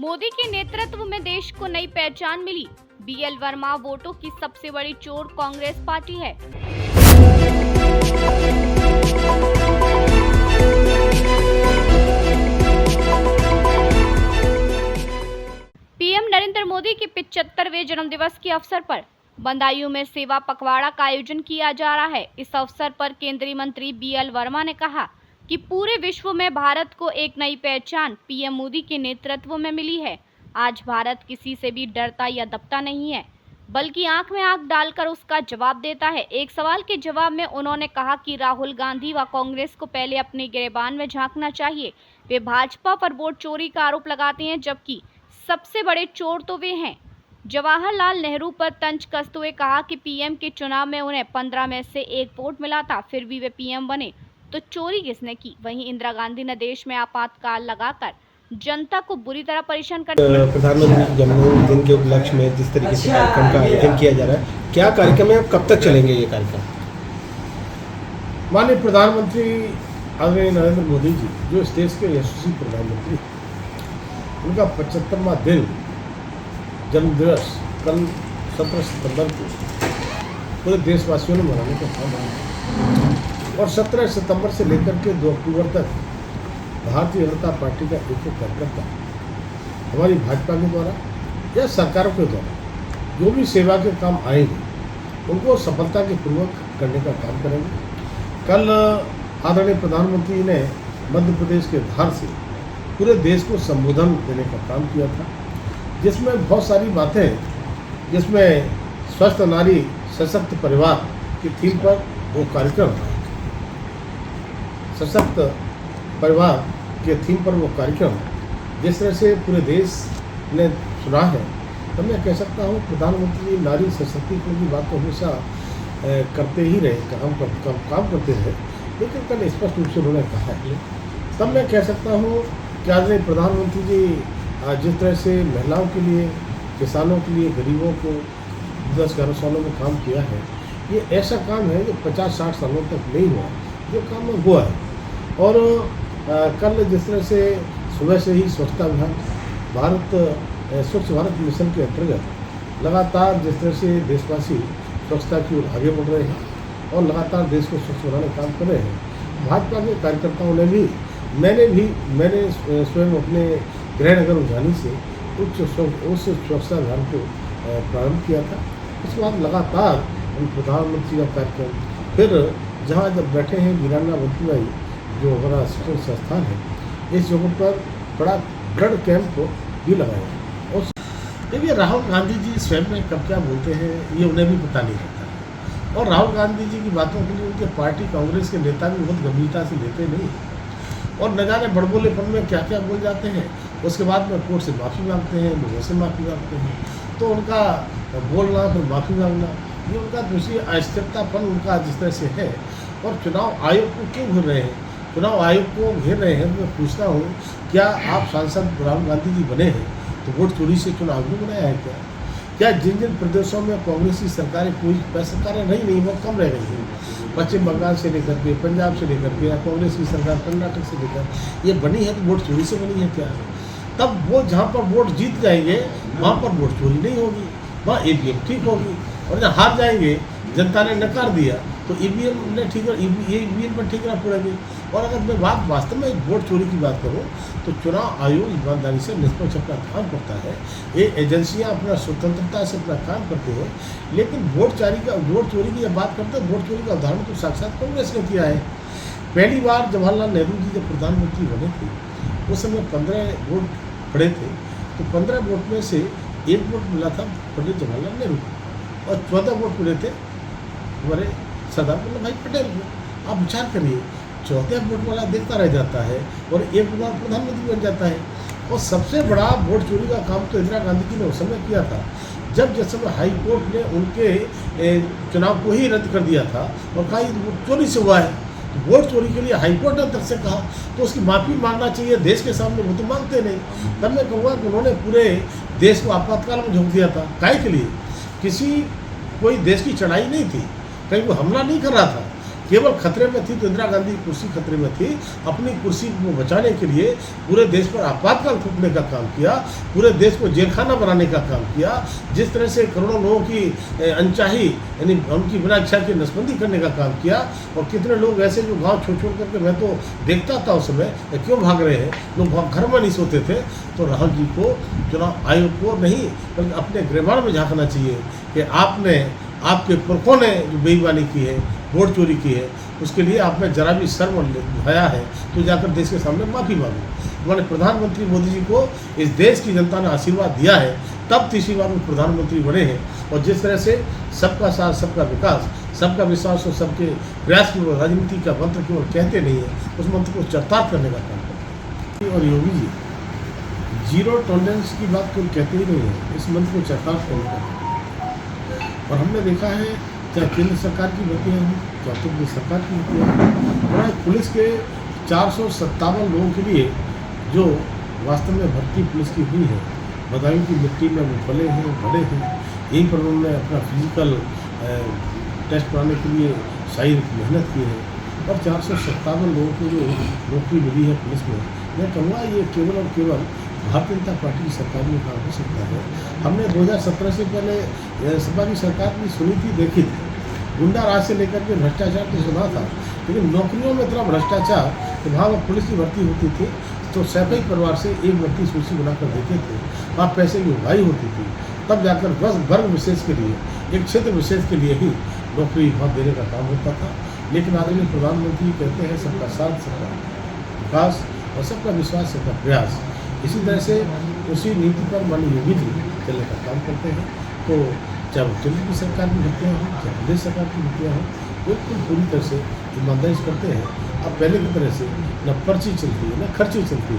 मोदी के नेतृत्व में देश को नई पहचान मिली। बीएल वर्मा वोटों की सबसे बड़ी चोर कांग्रेस पार्टी है। पीएम नरेंद्र मोदी के 75वें जन्मदिवस के अवसर पर बदायूं में सेवा पखवाड़ा का आयोजन किया जा रहा है। इस अवसर पर केंद्रीय मंत्री बीएल वर्मा ने कहा कि पूरे विश्व में भारत को एक नई पहचान पीएम मोदी के नेतृत्व में मिली है। आज भारत किसी से भी डरता या दबता नहीं है, बल्कि आंख में आंख डालकर उसका जवाब देता है। एक सवाल के जवाब में उन्होंने कहा कि राहुल गांधी व कांग्रेस को पहले अपने गिरेबान में झांकना चाहिए। वे भाजपा पर वोट चोरी का आरोप लगाते हैं, जबकि सबसे बड़े चोर तो वे हैं। जवाहरलाल नेहरू पर तंज कसते हुए कहा कि पीएम के चुनाव में उन्हें 15 में से 1 वोट मिला था, फिर भी वे पीएम बने, तो चोरी किसने की। वहीं इंदिरा गांधी ने देश में आपातकाल लगाकर जनता को बुरी तरह परेशान कर प्रधानमंत्री जन्मदिन के उपलक्ष्य में जिस तरीके से कार्यक्रम का आयोजन किया जा रहा है, क्या कार्यक्रम है, कब तक चलेंगे ये कार्यक्रम? माननीय प्रधानमंत्री आदरणीय नरेंद्र मोदी जी, जो इस देश के यशस्वी प्रधानमंत्री, उनका 75वां दिन जन्मदिवस कल 17 सितंबर को पूरे देशवासियों ने मनाने का काम किया और 17 सितंबर से लेकर के 2 अक्टूबर तक भारतीय जनता पार्टी का एक कार्यकर्ता हमारी भाजपा के द्वारा या सरकारों के द्वारा जो भी सेवा के काम आएंगे उनको सफलता के पूर्वक करने का काम करेंगे। कल आदरणीय प्रधानमंत्री ने मध्य प्रदेश के धार से पूरे देश को संबोधन देने का काम किया था, जिसमें बहुत सारी बातें, जिसमें स्वस्थ नारी सशक्त परिवार की थीम पर वो कार्यक्रम, सशक्त परिवार के थीम पर वो कार्यक्रम जिस तरह से पूरे देश ने सुना है, तो मैं कह सकता हूँ प्रधानमंत्री नारी सशक्तिकरण की बात तो हमेशा करते ही रहे, काम करते रहे, लेकिन कल स्पष्ट रूप से उन्होंने कहा है। तब मैं कह सकता हूँ कि आदरणीय प्रधानमंत्री जी जिस तरह से महिलाओं के लिए, किसानों के लिए, गरीबों को 10-11 सालों में काम किया है, ये ऐसा काम है जो 50-60 सालों तक नहीं हुआ, जो काम हुआ है। और कल जिस तरह से सुबह से ही स्वच्छता अभियान, स्वच्छ भारत मिशन के अंतर्गत लगातार जिस तरह से देशवासी स्वच्छता की ओर आगे बढ़ रहे हैं और लगातार देश को स्वच्छ बनाने का काम कर रहे हैं, भाजपा के कार्यकर्ताओं ने भी, मैंने स्वयं अपने गृहनगर उजानी से उस स्वच्छता अभियान को प्रारंभ किया था। उसके बाद लगातार हम प्रधानमंत्री का कार्यक्रम, फिर जहाँ जब बैठे हैं वीरांगना बंटीबाई जो हमारा शिक्षण संस्थान है, इस जगह पर बड़ा ब्लड कैंप भी लगाया। और देखिए राहुल गांधी जी स्वयं में कब क्या बोलते हैं ये उन्हें भी पता नहीं रहता, और राहुल गांधी जी की बातों के लिए उनके पार्टी कांग्रेस के नेता भी बहुत गंभीरता से लेते नहीं, और न जाने बड़बोलेपन में क्या क्या बोल जाते हैं। उसके बाद में कोर्ट से माफ़ी मांगते हैं, लोगों से माफ़ी मांगते हैं, तो उनका बोलना फिर माफ़ी मांगना, ये उनका दूसरी अस्थिरतापन उनका जिस तरह से है। और चुनाव आयोग को क्यों घेर रहे हैं, चुनाव आयोग को घेर रहे हैं, मैं पूछता हूँ क्या आप सांसद राहुल गांधी जी बने हैं तो वोट चोरी से चुनाव आयोग ने बनाया है क्या जिन प्रदेशों में कांग्रेस की सरकारें, कोई सरकारें नहीं वो कम रह गई हैं, पश्चिम बंगाल से लेकर के, पंजाब से लेकर के, या कांग्रेस की सरकार कर्नाटक से लेकर ये बनी है तो वोट चोरी से बनी है क्या? तब वो जहाँ पर वोट जीत जाएंगे वहाँ पर वोट चोरी नहीं होगी, वहाँ ईवीएम ठीक होगी, और जहाँ हार जाएंगे, जनता ने नकार दिया तो ईवीएम ने ठीक, ईवीएम पर ठीक रहना पड़ेगी। और अगर मैं बात वास्तव में वोट चोरी की बात करूँ तो चुनाव आयोग ईमानदारी से निष्पक्ष अपना काम करता है, ये एजेंसियां अपना स्वतंत्रता से अपना काम करते हैं, लेकिन वोट चोरी की जब बात करते हैं, वोट चोरी का उदाहरण तो साक्षात कांग्रेस ने किया है। पहली बार जवाहरलाल नेहरू जी जब प्रधानमंत्री बने थे उस समय 15 वोट पड़े थे, तो 15 वोट में से 1 वोट मिला था पंडित जवाहरलाल नेहरू को, और 14 वोट मिले थे हमारे सरदार वल्लभ भाई पटेल को। आप विचार करिए, 14 वोट वाला देखता रह जाता है और 1 बार प्रधानमंत्री बन जाता है। और सबसे बड़ा वोट चोरी का काम तो इंदिरा गांधी जी ने उस समय किया था, जब जिस समय हाई कोर्ट ने उनके चुनाव को ही रद्द कर दिया था और कहा वोट चोरी से हुआ है। तो वोट चोरी के लिए हाई कोर्ट ने तब से कहा तो उसकी माफ़ी मांगना चाहिए देश के सामने, वो तो मांगते नहीं। तब मैं कहूँगा कि उन्होंने पूरे देश को आपातकाल में झोंक दिया था। काहे के लिए? कोई देश की चढ़ाई नहीं थी, कहीं वो हमला नहीं कर रहा था केवल खतरे में थी तो इंदिरा गांधी की कुर्सी खतरे में थी। अपनी कुर्सी को बचाने के लिए पूरे देश पर आपातकाल थोपने का काम किया, पूरे देश को जेलखाना बनाने का काम किया। जिस तरह से करोड़ों लोगों की अनचाही यानी उनकी बिना इच्छा की नसबंदी करने का काम किया, और कितने लोग ऐसे जो गाँव छोड़ छोड़ करके, मैं तो देखता था उस समय क्यों भाग रहे हैं लोग, घर में नहीं सोते थे। तो राहुल जी को, चुनाव आयोग को नहीं बल्कि अपने गिरबान में झांकना चाहिए कि आपके पुरखों ने जो बेईमानी की है, वोट चोरी की है, उसके लिए आपने जरा भी शर्म दिखाया है तो जाकर देश के सामने माफ़ी मांगो। उन्होंने प्रधानमंत्री मोदी जी को इस देश की जनता ने आशीर्वाद दिया है, तब तीसरी बार वो प्रधानमंत्री बने हैं। और जिस तरह से सबका साथ, सबका विकास, सबका विश्वास और सबके प्रयास की राजनीति का मंत्र केवल कहते नहीं है, उस मंत्र को चरितार्थ करने का काम करते हैं। और योगी जी जीरो टॉलरेंस की बात कोई कहते ही नहीं है, इस मंत्र को चरितार्थ करने का काम। और हमने देखा है चाहे केंद्र सरकार की भर्तियाँ हों, चाहे उत्तर प्रदेश सरकार की भर्तियाँ हों, पुलिस के 457 लोगों के लिए जो वास्तव में भर्ती पुलिस की हुई है, बदायूं की मिट्टी में वो पले हैं, बड़े हैं, यहीं पर उन्होंने अपना फिजिकल टेस्ट कराने के लिए शारीरिक मेहनत की है। और 457 लोगों को जो नौकरी मिली है पुलिस में, मैं कहूँगा ये केवल और केवल भारतीय जनता पार्टी की सरकार में काम हो सकता है। हमने 2017 से पहले सपा की सरकार की सुनी थी, देखी थी, गुंडा राज से लेकर के भ्रष्टाचार तो सुना था, लेकिन नौकरियों में इतना भ्रष्टाचार कि वहाँ पुलिस की भर्ती होती थी तो सैकड़ों परिवार से एक व्यक्ति सूची बनाकर देते थे, वहाँ पैसे की उगाही होती थी, तब जाकर बस वर्ग विशेष के लिए, एक क्षेत्र विशेष के लिए ही नौकरी वहाँ देने का काम होता था। लेकिन आदरणीय प्रधानमंत्री कहते हैं सबका साथ, सबका विकास और सबका विश्वास, सबका प्रयास। इसी तरह से उसी नीति पर माननीय योगी जी चलने का काम करते हैं। तो चाहे वो केंद्र की सरकार की भर्तियाँ हों, चाहे प्रदेश सरकार की भर्तियाँ हों, बिल्कुल पूरी तरह से ईमानदारी से करते हैं। अब पहले की तरह से न पर्ची चलती है, न खर्ची चलती है।